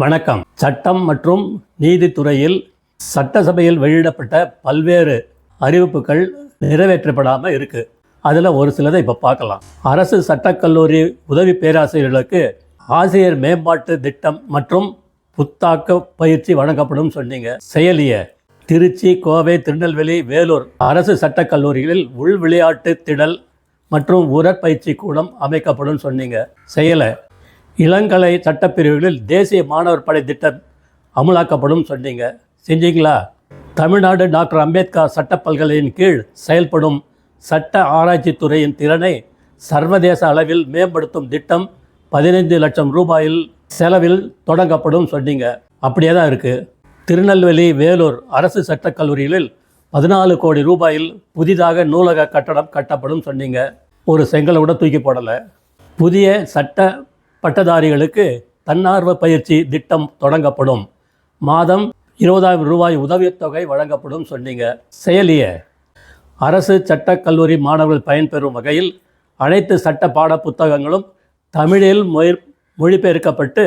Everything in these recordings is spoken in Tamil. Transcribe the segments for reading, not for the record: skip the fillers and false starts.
வணக்கம். சட்டம் மற்றும் நீதித்துறையில் சட்டசபையில் வெளியிடப்பட்ட பல்வேறு அறிவிப்புகள் நிறைவேற்றப்படாமல் இருக்குது. அதில் ஒரு சிலதை இப்போ பார்க்கலாம். அரசு சட்டக்கல்லூரி உதவி பேராசிரியர்களுக்கு ஆசிரியர் மேம்பாட்டு திட்டம் மற்றும் புத்தாக்க பயிற்சி வழங்கப்படும் சொன்னீங்க. செயலிய திருச்சி, கோவை, திருநெல்வேலி, வேலூர் அரசு சட்டக்கல்லூரிகளில் உள் விளையாட்டு திடல் மற்றும் உடற்பயிற்சி கூடம் அமைக்கப்படும் சொன்னீங்க. செயலை இளங்கலை சட்டப்பிரிவுகளில் தேசிய மாணவர் படை திட்டம் அமுலாக்கப்படும் சொன்னீங்க. செஞ்சீங்களா? தமிழ்நாடு டாக்டர் அம்பேத்கர் சட்ட பல்கலையின் கீழ் செயல்படும் சட்ட ஆராய்ச்சி துறையின் திறனை சர்வதேச அளவில் மேம்படுத்தும் திட்டம் 15 லட்சம் ரூபாயில் செலவில் தொடங்கப்படும் சொன்னீங்க. அப்படியே தான் இருக்குது. திருநெல்வேலி, வேலூர் அரசு சட்டக்கல்லூரிகளில் 14 கோடி ரூபாயில் புதிதாக நூலக கட்டடம் கட்டப்படும் சொன்னீங்க. ஒரு செங்கலை கூட தூக்கி போடலை. புதிய சட்ட பட்டதாரிகளுக்கு தன்னார்வ பயிற்சி திட்டம் தொடங்கப்படும். மாதம் 20,000 ரூபாய் உதவித்தொகை வழங்கப்படும் சொன்னீங்க. செயலிய அரசு சட்டக்கல்லூரி மாணவர்கள் பயன்பெறும் வகையில் அனைத்து சட்ட பாட புத்தகங்களும் தமிழில் மொழிபெயர்க்கப்பட்டு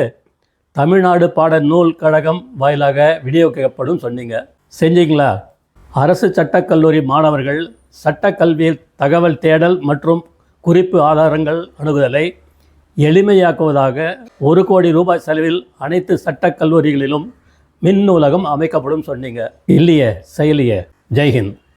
தமிழ்நாடு பாட நூல் கழகம் வாயிலாக விநியோகிக்கப்படும் சொன்னீங்க. செஞ்சீங்களா? அரசு சட்டக்கல்லூரி மாணவர்கள் சட்டக்கல்வியில் தகவல் தேடல் மற்றும் குறிப்பு ஆதாரங்கள் அணுகுதலை எளிமையாக்குவதாக 1 கோடி ரூபாய் செலவில் அனைத்து சட்டக்கல்லூரிகளிலும் மின் நூலகம் அமைக்கப்படும் சொன்னீங்க. இல்லையே செயலிய. ஜெய்ஹிந்த்.